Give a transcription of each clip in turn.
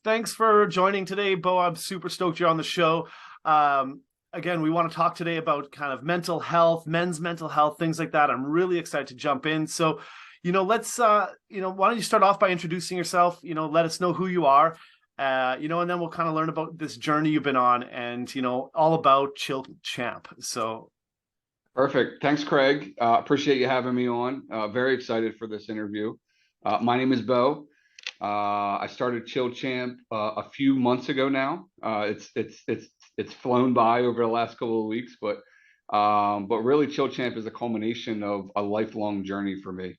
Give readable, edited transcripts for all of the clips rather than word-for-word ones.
Thanks for joining today, Bo. I'm super stoked you're on the show. Again, we want to talk today about kind of mental health, men's mental health, things like that. I'm really excited to jump in. So, let's, why don't you start off by introducing yourself? Let us know who you are, and then we'll kind of learn about this journey you've been on and, all about Chill Champ. So, Perfect. Thanks, Craig. Appreciate you having me on. Very excited for this interview. My name is Bo. I started Chill Champ a few months ago now. It's flown by over the last couple of weeks, but really, Chill Champ is a culmination of a lifelong journey for me.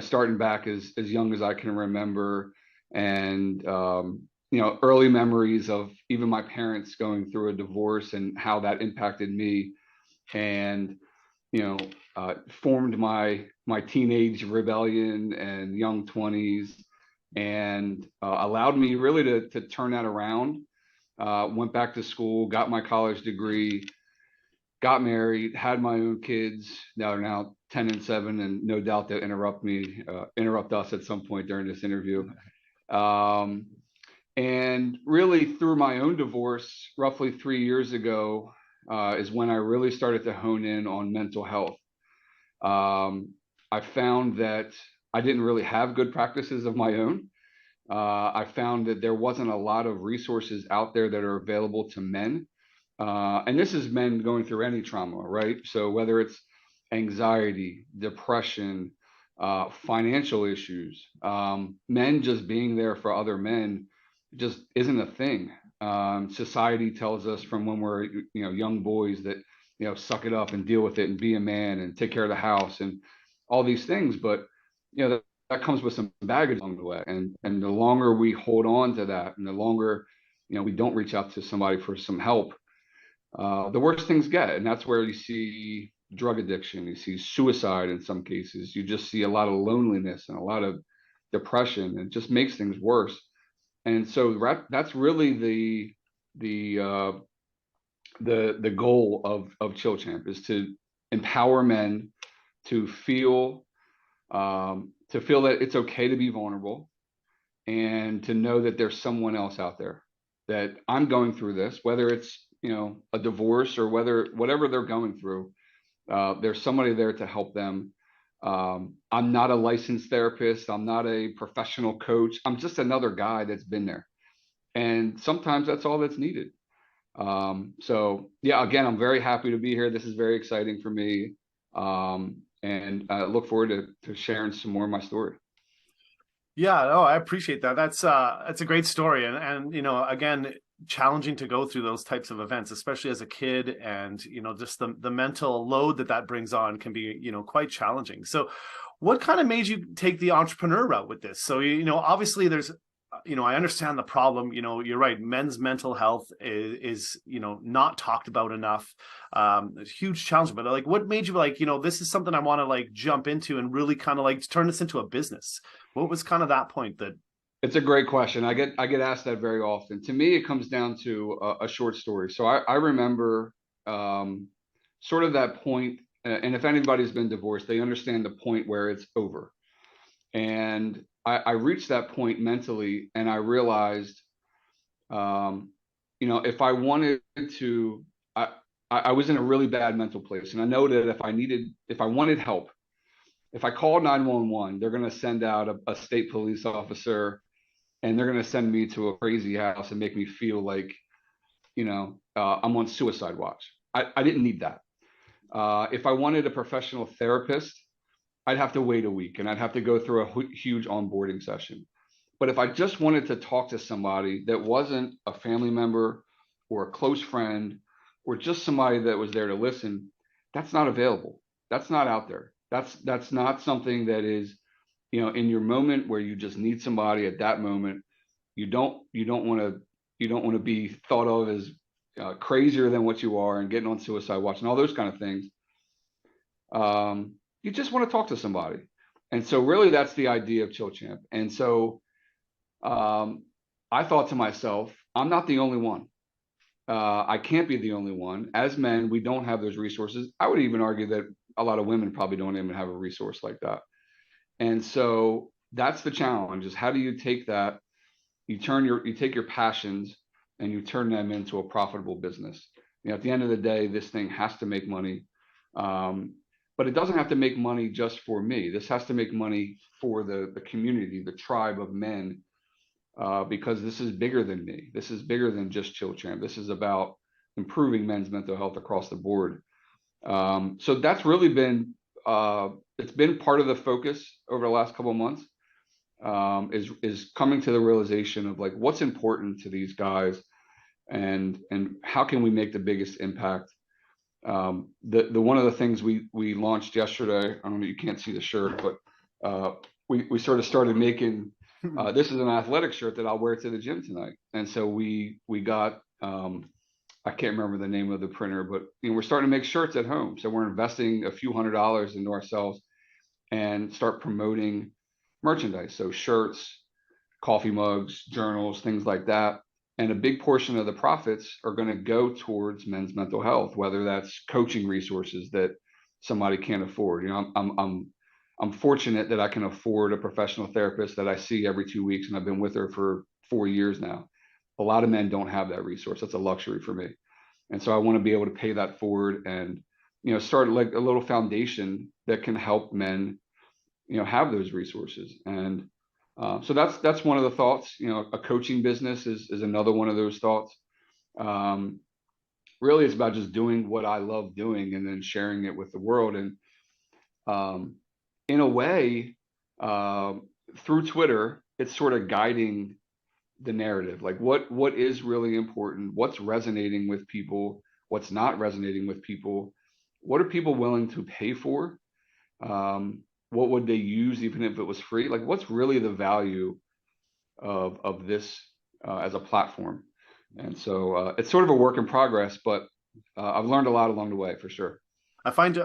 Starting back as young as I can remember, and early memories of even my parents going through a divorce and how that impacted me and you know formed my teenage rebellion and young 20s and allowed me really to turn that around. Went back to school, got my college degree, got married, had my own kids. Now they're now 10 and 7, and no doubt they'll interrupt us at some point during this interview. um, and really, through my own divorce, roughly 3 years ago, is when I really started to hone in on mental health. I found that I didn't really have good practices of my own. I found that there wasn't a lot of resources out there that are available to men. And this is men going through any trauma, right? So whether it's anxiety, depression, financial issues, men just being there for other men just isn't a thing. Society tells us from when we're young boys that suck it up and deal with it and be a man and take care of the house and all these things, but that comes with some baggage along the way. And the longer we hold on to that, and the longer we don't reach out to somebody for some help, the worse things get. And that's where you see drug addiction, you see suicide in some cases, you just see a lot of loneliness and a lot of depression. It just makes things worse. And so that's really the goal of Chill Champ, is to empower men to feel that it's okay to be vulnerable, and to know that there's someone else out there, that I'm going through this, whether it's a divorce or whatever they're going through. There's somebody there to help them. I'm not a licensed therapist. I'm not a professional coach. I'm just another guy that's been there. And sometimes that's all that's needed. So yeah, again, I'm very happy to be here. This is very exciting for me. And I look forward to sharing some more of my story. yeah, no, I appreciate that. That's a great story, and again, challenging to go through those types of events, especially as a kid, and just the mental load that brings on can be quite challenging. So, what kind of made you take the entrepreneur route with this? So, obviously there's I understand the problem. You're right. Men's mental health is not talked about enough. It's a huge challenge. But like, what made you like, this is something I want to like jump into and really kind of like turn this into a business? What was kind of that point that? It's a great question. I get asked that very often. To me, it comes down to a short story. So I remember sort of that point, and if anybody's been divorced, they understand the point where it's over. And I reached that point mentally, and I realized, if I wanted to, I was in a really bad mental place, and I know that if I wanted help, if I called 911, they're going to send out a state police officer, and they're going to send me to a crazy house and make me feel like, I'm on suicide watch. I didn't need that. If I wanted a professional therapist, I'd have to wait a week, and I'd have to go through a huge onboarding session. But if I just wanted to talk to somebody that wasn't a family member or a close friend, or just somebody that was there to listen, that's not available. That's not out there. That's not something that is, in your moment where you just need somebody at that moment. You don't want to be thought of as crazier than what you are and getting on suicide watch and all those kind of things. You just want to talk to somebody. And so really that's the idea of Chill Champ. And so I thought to myself, I'm not the only one. I can't be the only one. As men, we don't have those resources. I would even argue that a lot of women probably don't even have a resource like that. And so that's the challenge, is how do you take that you take your passions and you turn them into a profitable business. At the end of the day, this thing has to make money. But it doesn't have to make money just for me. This has to make money for the community, the tribe of men, because this is bigger than me. This is bigger than just Chill Champ. This is about improving men's mental health across the board. So that's really been it's been part of the focus over the last couple of months. Is coming to the realization of like what's important to these guys, and how can we make the biggest impact. The one of the things we launched yesterday, I don't know, you can't see the shirt, but we sort of started making this is an athletic shirt that I'll wear to the gym tonight. And so we got I can't remember the name of the printer, but we're starting to make shirts at home. So we're investing a few $100s into ourselves and start promoting merchandise. So shirts, coffee mugs, journals, things like that. And a big portion of the profits are going to go towards men's mental health, whether that's coaching resources that somebody can't afford. I'm fortunate that I can afford a professional therapist that I see every 2 weeks, and I've been with her for 4 years now. A lot of men don't have that resource. That's a luxury for me. And so I want to be able to pay that forward and, start like a little foundation that can help men, have those resources. And so that's one of the thoughts. A coaching business is another one of those thoughts. Really, it's about just doing what I love doing and then sharing it with the world. And in a way, through Twitter, it's sort of guiding the narrative. Like what is really important, what's resonating with people, what's not resonating with people, what are people willing to pay for, what would they use even if it was free, like what's really the value of this as a platform. And so it's sort of a work in progress, but I've learned a lot along the way for sure. I find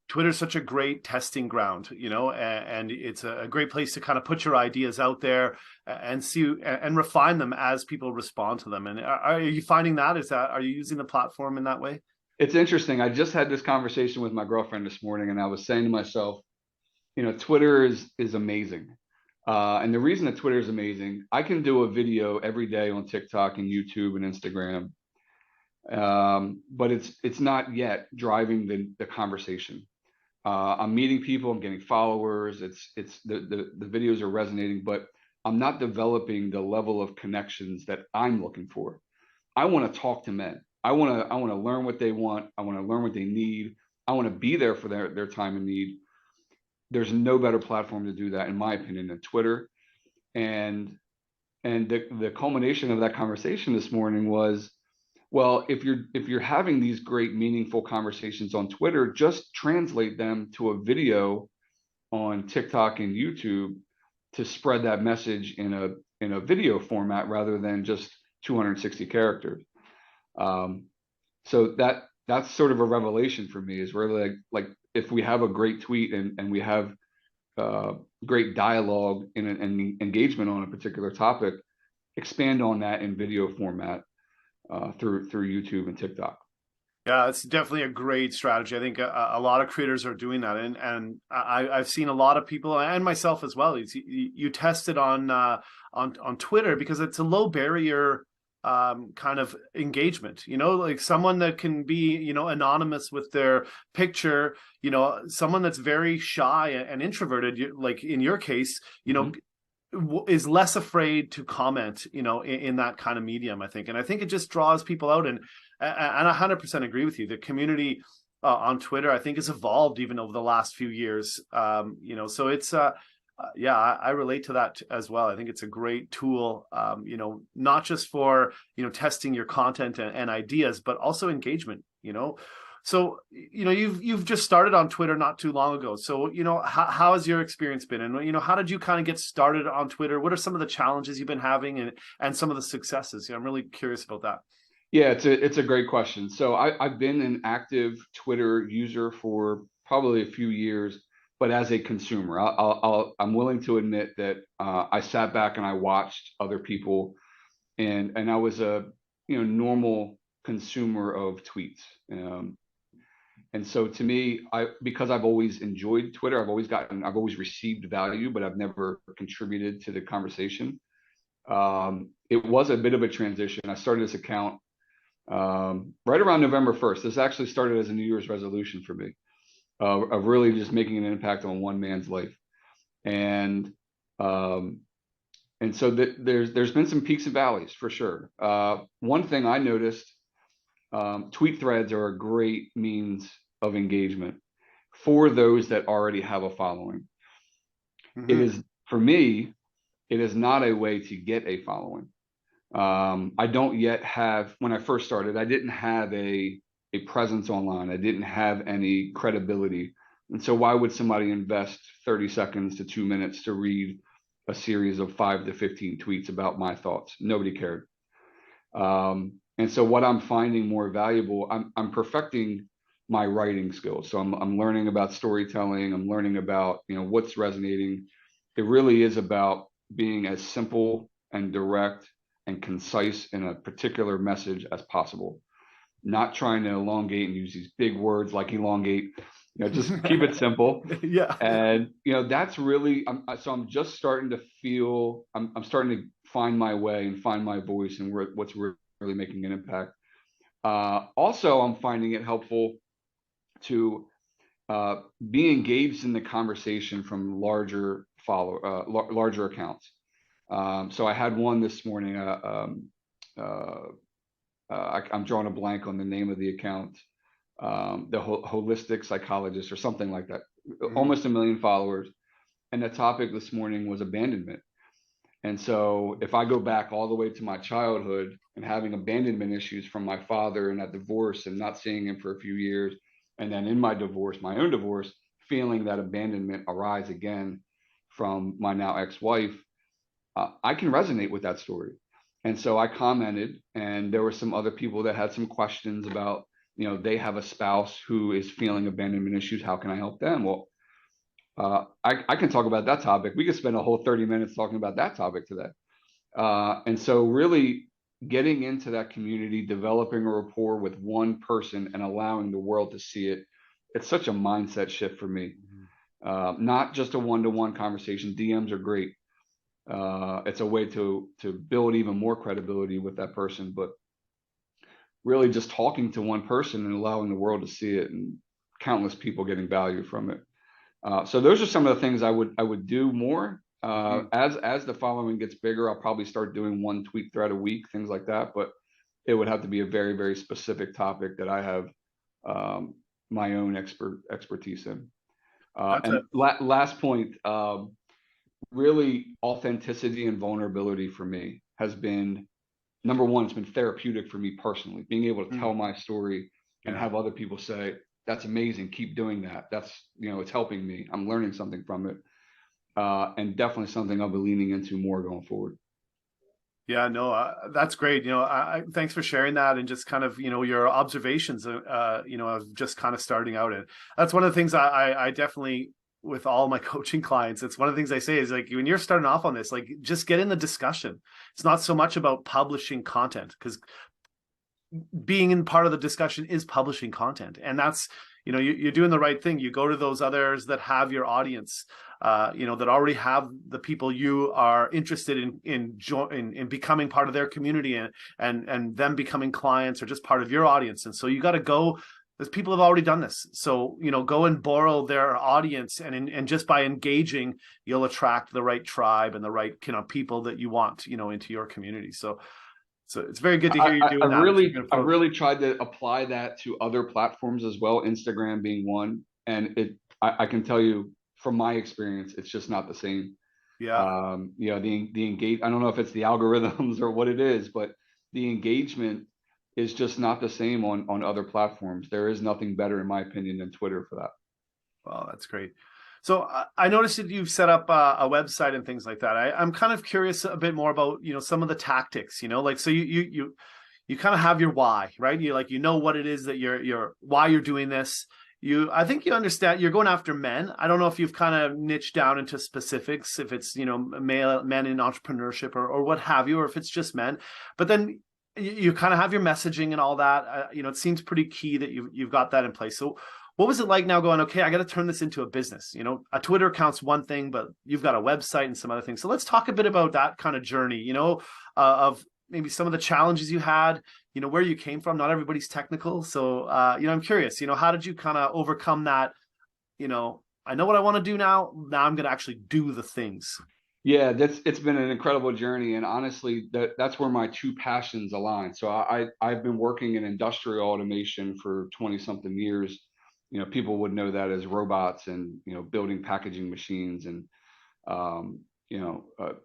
Twitter such a great testing ground, and it's a great place to kind of put your ideas out there and see and refine them as people respond to them. And are you finding that? Are you using the platform in that way? It's interesting. I just had this conversation with my girlfriend this morning, and I was saying to myself, Twitter is amazing. And the reason that Twitter is amazing, I can do a video every day on TikTok and YouTube and Instagram, but it's not yet driving the conversation. I'm meeting people, I'm getting followers. It's the videos are resonating, but I'm not developing the level of connections that I'm looking for. I want to talk to men. I want to learn what they want. I want to learn what they need. I want to be there for their time and need. There's no better platform to do that, in my opinion, than Twitter. And the culmination of that conversation this morning was, well, if you're having these great meaningful conversations on Twitter, just translate them to a video on TikTok and YouTube to spread that message in a video format rather than just 260 characters. So that's sort of a revelation for me, is really like if we have a great tweet and we have great dialogue and engagement on a particular topic, expand on that in video format through YouTube and TikTok. Yeah, it's definitely a great strategy. I think a lot of creators are doing that, and I've seen a lot of people and myself as well. You test it on Twitter because it's a low barrier kind of engagement. Like someone that can be anonymous with their picture. Someone that's very shy and introverted, like in your case, is less afraid to comment, in that kind of medium, I think. And I think it just draws people out. And I 100% agree with you. The community on Twitter, I think, has evolved even over the last few years. So it's, yeah, I relate to that as well. I think it's a great tool, not just for, testing your content and ideas, but also engagement. So, you've just started on Twitter not too long ago. So, how has your experience been? And, how did you kind of get started on Twitter? What are some of the challenges you've been having and some of the successes? I'm really curious about that. Yeah, it's a great question. So I've been an active Twitter user for probably a few years, but as a consumer, I'm willing to admit that I sat back and I watched other people, and I was a normal consumer of tweets. And so to me, because I've always enjoyed Twitter, I've always received value, but I've never contributed to the conversation. It was a bit of a transition. I started this account right around November 1st. This actually started as a New Year's resolution for me, of really just making an impact on one man's life. And um, and so there's been some peaks and valleys for sure. One thing I noticed, tweet threads are a great means of engagement for those that already have a following. It Mm-hmm. is, for me, it is not a way to get a following. I don't yet have, when I first started, I didn't have a presence online. I didn't have any credibility. And so why would somebody invest 30 seconds to 2 minutes to read a series of 5 to 15 tweets about my thoughts? Nobody cared. And so what I'm finding more valuable, I'm perfecting my writing skills. So I'm learning about storytelling. I'm learning about, what's resonating. It really is about being as simple and direct and concise in a particular message as possible. Not trying to elongate and use these big words like elongate. Just keep it simple. Yeah. And that's really, I'm just starting to feel, I'm starting to find my way and find my voice and what's really making an impact. Also, I'm finding it helpful to be engaged in the conversation from larger accounts. So I had one this morning. I'm drawing a blank on the name of the account. The holistic psychologist or something like that. Mm-hmm. Almost 1 million followers, and the topic this morning was abandonment. And so if I go back all the way to my childhood and having abandonment issues from my father and that divorce and not seeing him for a few years, and then in my divorce, my own divorce, feeling that abandonment arise again from my now ex-wife, I can resonate with that story. And so I commented, and there were some other people that had some questions about, they have a spouse who is feeling abandonment issues. How can I help them? Well, I can talk about that topic. We could spend a whole 30 minutes talking about that topic today. And so really getting into that community, developing a rapport with one person and allowing the world to see it, it's such a mindset shift for me. Not just a one-to-one conversation. DMs are great. It's a way to build even more credibility with that person, but really just talking to one person and allowing the world to see it, and countless people getting value from it. So those are some of the things I would do more. Mm-hmm. As the following gets bigger, I'll probably start doing one tweet thread a week, things like that. But it would have to be a very, very specific topic that I have my own expertise in. That's And last point, really authenticity and vulnerability for me has been number one. It's been therapeutic for me personally, being able to Mm. tell my story and Yeah. have other people say, that's amazing, keep doing that. That's, it's helping me, I'm learning something from it. And definitely something I'll be leaning into more going forward. Yeah, no, that's great. Thanks for sharing that and just kind of, your observations, of just kind of starting out. And that's one of the things I definitely, with all my coaching clients, it's one of the things I say is like, when you're starting off on this, like, just get in the discussion. It's not so much about publishing content, because being in part of the discussion is publishing content. And that's, you're doing the right thing. You go to those others that have your audience, that already have the people you are interested in becoming part of their community, and them becoming clients or just part of your audience. And so you got to go, as people have already done this. So, go and borrow their audience, and just by engaging, you'll attract the right tribe and the right, people that you want, into your community. So it's very good to hear you I doing that. It's a really, good I've approach. really tried to apply that to other platforms as well, Instagram being one. And I can tell you from my experience, it's just not the same. Yeah. The engage, I don't know if it's the algorithms or what it is, but the engagement is just not the same on other platforms. There is nothing better, in my opinion, than Twitter for that. Well, that's great. So I noticed that you've set up a website and things like that. I'm kind of curious a bit more about, some of the tactics, like, so you kind of have your why, right? You, like, what it is that you're why you're doing this. I think you understand you're going after men. I don't know if you've kind of niched down into specifics, if it's, male men in entrepreneurship, or what have you, or if it's just men. But then you kind of have your messaging and all that. It seems pretty key that you've got that in place. So what was it like now going, okay, I got to turn this into a business? A Twitter account's one thing, but you've got a website and some other things. So let's talk a bit about that kind of journey, of maybe some of the challenges you had, where you came from. Not everybody's technical. So, I'm curious, how did you kind of overcome that? I know what I want to do now. Now I'm going to actually do the things. Yeah, it's been an incredible journey, and honestly, that's where my two passions align. So I've been working in industrial automation for 20 something years. People would know that as robots and building packaging machines and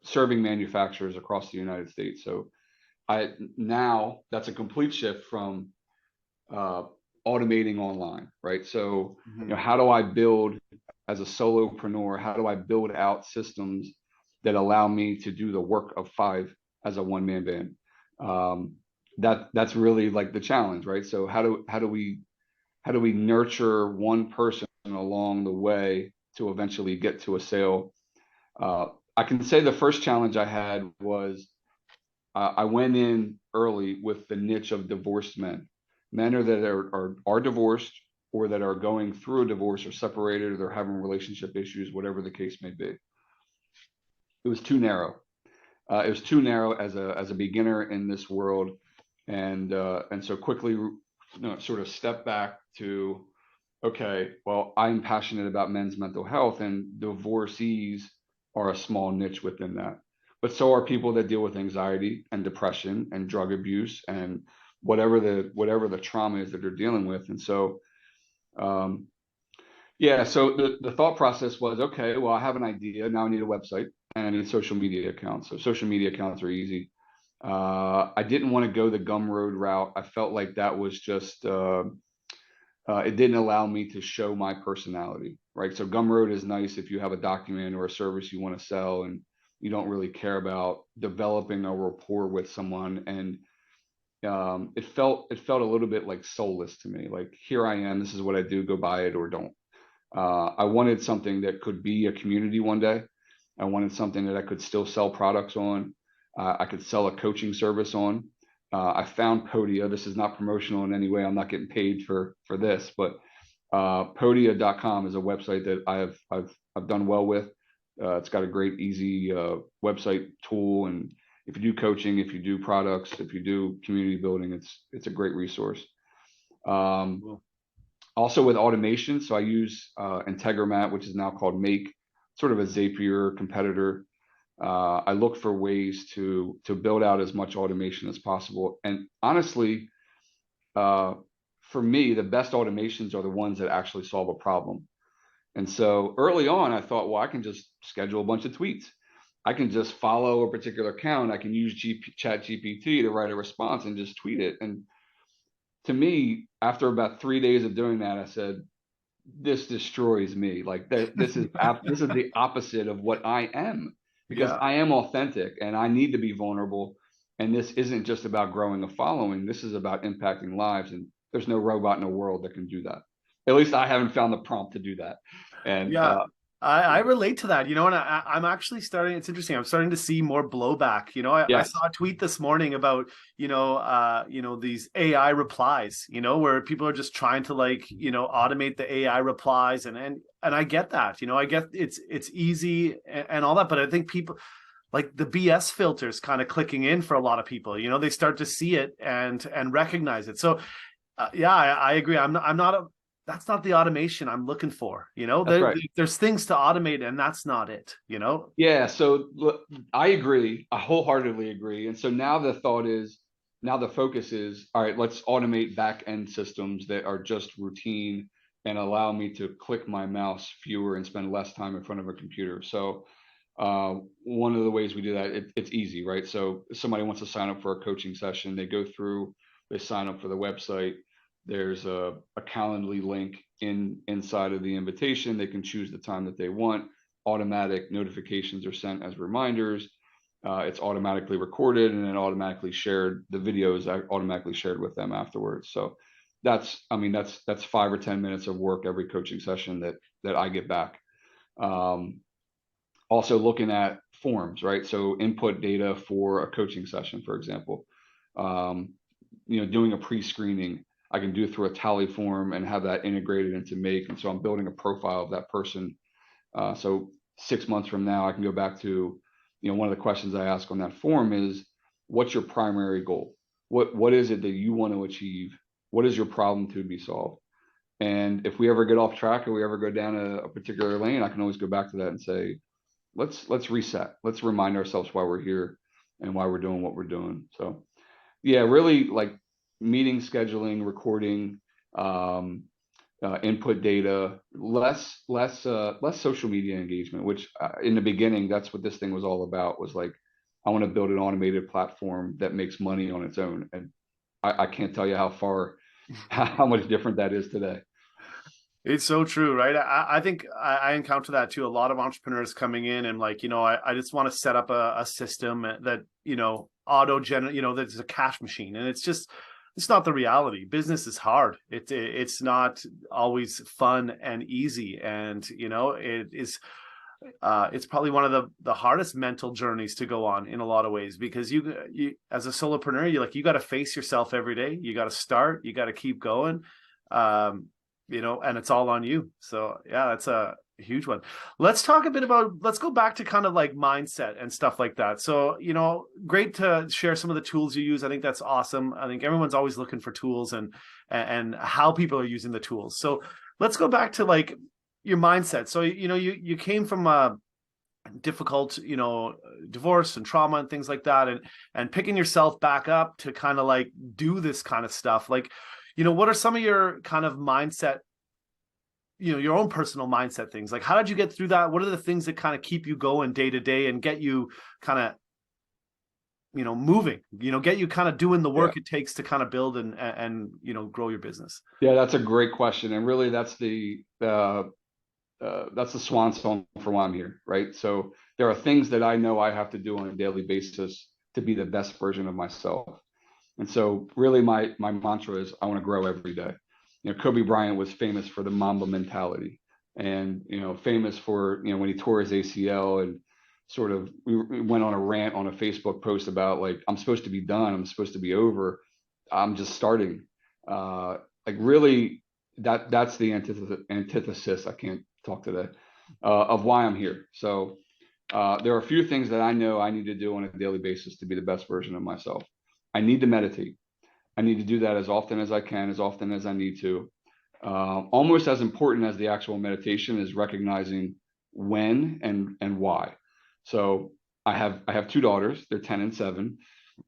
serving manufacturers across the United States. So I now that's a complete shift from uh, automating online, right? So Mm-hmm. how do I build as a solopreneur? How do I build out systems that allow me to do the work of five as a one man band? That's really like the challenge, right? So how do we nurture one person along the way to eventually get to a sale? I can say the first challenge I had was I went in early with the niche of divorced men, men that are divorced or that are going through a divorce or separated or they're having relationship issues, whatever the case may be. It was too narrow. It was too narrow as a beginner in this world, and so quickly, sort of step back to, okay, well, I'm passionate about men's mental health, and divorcees are a small niche within that. But so are people that deal with anxiety and depression and drug abuse and whatever the trauma is that they're dealing with. And so, um, yeah, so the thought process was, okay, well, I have an idea. Now I need a website and I need social media accounts. So social media accounts are easy. I didn't want to go the Gumroad route. I felt like that was just it didn't allow me to show my personality, right? So Gumroad is nice if you have a document or a service you want to sell and you don't really care about developing a rapport with someone. And it felt a little bit like soulless to me. Like, here I am, this is what I do, go buy it or don't. I wanted something that could be a community one day. I wanted something that I could still sell products on. I could sell a coaching service on. I found Podia. This is not promotional in any way. I'm not getting paid for this, but Podia.com is a website that I've done well with. It's got a great, easy website tool, and if you do coaching, if you do products, if you do community building, it's a great resource. Um, Cool. Also with automation, so I use Integromat, which is now called Make, sort of a Zapier competitor. I look for ways to build out as much automation as possible. And honestly, uh, for me, the best automations are the ones that actually solve a problem. And so early on, I thought, well, I can just schedule a bunch of tweets. I can just follow a particular account. I can use Chat GPT to write a response and just tweet it. And to me, after about 3 days of doing that, I said, this destroys me. Like, this is the opposite of what I am, because Yeah. I am authentic and I need to be vulnerable. And this isn't just about growing a following. This is about impacting lives. And there's no robot in the world that can do that. At least I haven't found the prompt to do that. And Yeah, I relate to that, and I'm actually starting, it's interesting. I'm starting to see more blowback. I yes, saw a tweet this morning about, these AI replies, where people are just trying to like, automate the AI replies and I get that, I get it's easy and all that, but I think people like the BS filters kind of clicking in for a lot of people, they start to see it and recognize it. So yeah, I agree. I'm not that's not the automation I'm looking for. that's right. There's things to automate, and that's not it. Yeah, so look, I agree. I wholeheartedly agree. And so now the focus is, all right, let's automate back end systems that are just routine and allow me to click my mouse fewer and spend less time in front of a computer. So one of the ways we do that, it's easy, right? So if somebody wants to sign up for a coaching session, they go through, they sign up for the website. There's a Calendly link inside of the invitation. They can choose the time that they want. Automatic notifications are sent as reminders. It's automatically recorded and then automatically shared. The videos are automatically shared with them afterwards. So that's 5 or 10 minutes of work every coaching session that I get back. Also looking at forms, right? So input data for a coaching session, for example, doing a pre-screening. I can do it through a tally form and have that integrated into Make. And so I'm building a profile of that person. So 6 months from now, I can go back to, one of the questions I ask on that form is, what's your primary goal? What is it that you want to achieve? What is your problem to be solved? And if we ever get off track or we ever go down a particular lane, I can always go back to that and say, let's reset. Let's remind ourselves why we're here and why we're doing what we're doing. So yeah, really like meeting scheduling, recording, input data, less social media engagement, which in the beginning, that's what this thing was all about, was like, I want to build an automated platform that makes money on its own. And I can't tell you how far, how much different that is today. It's so true, right? I think I encounter that too. A lot of entrepreneurs coming in and like, I just want to set up a system that, auto generate, that's a cash machine. And it's not the reality. Business is hard. It's not always fun and easy. And, it's probably one of the hardest mental journeys to go on in a lot of ways, because you as a solopreneur, you got to face yourself every day. You got to start, you got to keep going. And it's all on you. So yeah, that's a huge one. Let's talk a bit about, let's go back to kind of like mindset and stuff like that. So, great to share some of the tools you use. I think that's awesome. I think everyone's always looking for tools and how people are using the tools. So let's go back to like your mindset. So, you came from a difficult, divorce and trauma and things like that, and picking yourself back up to kind of like do this kind of stuff. Like, what are some of your kind of mindset, your own personal mindset things? Like, how did you get through that? What are the things that kind of keep you going day to day and get you kind of, moving, get you kind of doing the Yeah. work it takes to kind of build and grow your business? Yeah, that's a great question. And really that's the swan song for why I'm here, right? So there are things that I know I have to do on a daily basis to be the best version of myself. And so really my mantra is, I want to grow every day. Kobe Bryant was famous for the Mamba mentality, and, famous for, when he tore his ACL and sort of we went on a rant on a Facebook post about like, I'm supposed to be done. I'm supposed to be over. I'm just starting. Like really that's the antithesis. I can't talk today, of why I'm here. So there are a few things that I know I need to do on a daily basis to be the best version of myself. I need to meditate. I need to do that as often as I can, as often as I need to. Almost as important as the actual meditation is recognizing when and why. So I have two daughters. They're 10 and 7.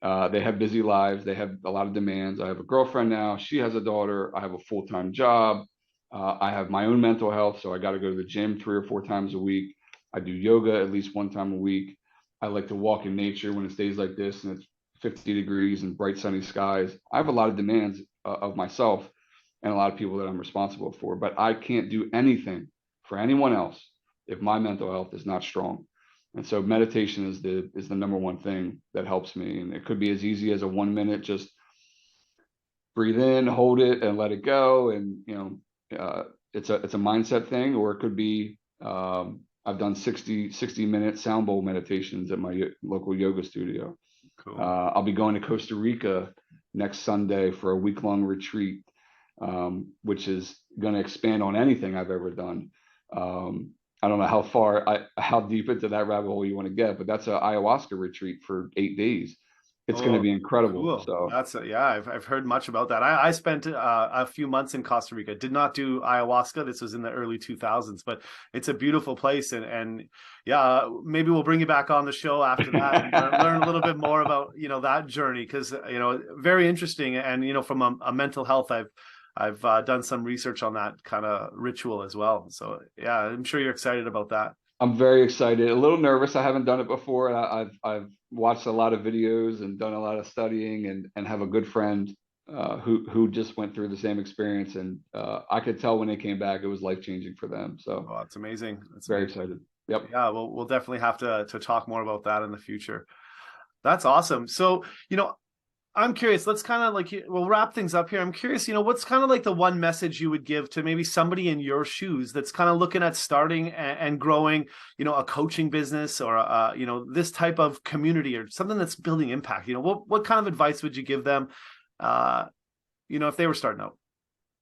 They have busy lives. They have a lot of demands. I have a girlfriend now. She has a daughter. I have a full-time job. I have my own mental health, so I got to go to the gym 3 or 4 times a week. I do yoga at least 1 time a week. I like to walk in nature when it's days like this and it's 50 degrees and bright sunny skies. I have a lot of demands of myself and a lot of people that I'm responsible for, but I can't do anything for anyone else if my mental health is not strong. And so meditation is the number one thing that helps me. And it could be as easy as a 1 minute, just breathe in, hold it, and let it go. And it's a mindset thing, or it could be I've done 60-minute sound bowl meditations at my local yoga studio. Cool. I'll be going to Costa Rica next Sunday for a week-long retreat, which is going to expand on anything I've ever done. I don't know how deep into that rabbit hole you want to get, but that's an ayahuasca retreat for 8 days. It's going to Oh, be incredible. cool. So Yeah, I've heard much about that. I spent a few months in Costa Rica. Did not do ayahuasca. This was in the early 2000s, but it's a beautiful place. And yeah, maybe we'll bring you back on the show after that and learn a little bit more about, that journey. Because, very interesting. And, from a mental health, I've done some research on that kind of ritual as well. So yeah, I'm sure you're excited about that. I'm very excited, a little nervous. I haven't done it before. I've watched a lot of videos and done a lot of studying, and have a good friend who just went through the same experience, and I could tell when they came back it was life changing for them. So Oh, it's amazing. It's very amazing. excited. Yep. Yeah, we'll definitely have to talk more about that in the future. That's awesome. So, I'm curious, let's kind of like, we'll wrap things up here. I'm curious, what's kind of like the one message you would give to maybe somebody in your shoes that's kind of looking at starting and growing, a coaching business, or, this type of community or something that's building impact? What kind of advice would you give them? if they were starting out?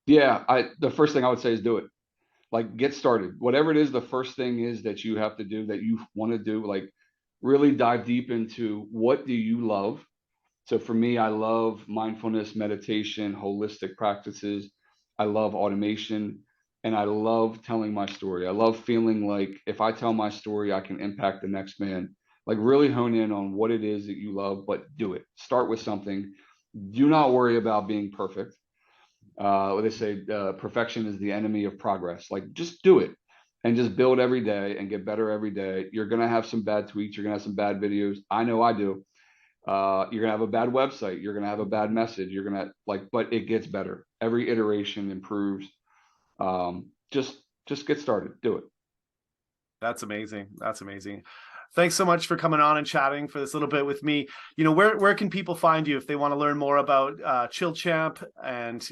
Yeah, the first thing I would say is do it. Like get started. Whatever it is, the first thing is that you have to do that you want to do. Like really dive deep into what do you love. So for me, I love mindfulness, meditation, holistic practices. I love automation, and I love telling my story. I love feeling like if I tell my story, I can impact the next man. Like really hone in on what it is that you love, but do it. Start with something. Do not worry about being perfect. What they say, perfection is the enemy of progress. Like just do it and just build every day and get better every day. You're gonna have some bad tweets. You're gonna have some bad videos. I know I do. You're gonna have a bad website. You're gonna have a bad message. You're gonna like, but it gets better. Every iteration improves. Just get started. Do it. That's amazing. That's amazing. Thanks so much for coming on and chatting for this little bit with me. Where can people find you if they want to learn more about Chill Champ? And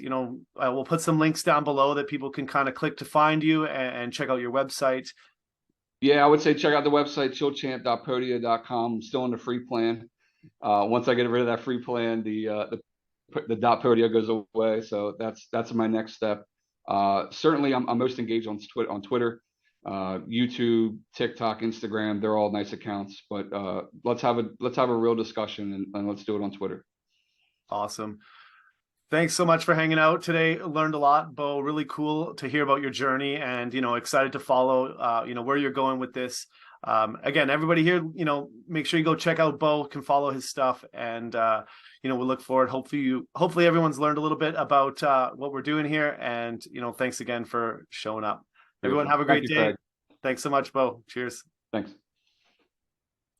we'll put some links down below that people can kind of click to find you and check out your website. Yeah, I would say check out the website chillchamp.podia.com. I'm still on the free plan. Once I get rid of that free plan, the dot podia goes away. So that's my next step. Certainly, I'm most engaged on Twitter, YouTube, TikTok, Instagram. They're all nice accounts, but let's have a real discussion and let's do it on Twitter. Awesome. Thanks so much for hanging out today. Learned a lot, Bo. Really cool to hear about your journey, and excited to follow where you're going with this. Again, everybody here, make sure you go check out Bo, can follow his stuff, and we'll look forward. Hopefully everyone's learned a little bit about what we're doing here, and thanks again for showing up. Everyone Beautiful. have a Thank great you, day. Craig. Thanks so much, Bo. Cheers. Thanks.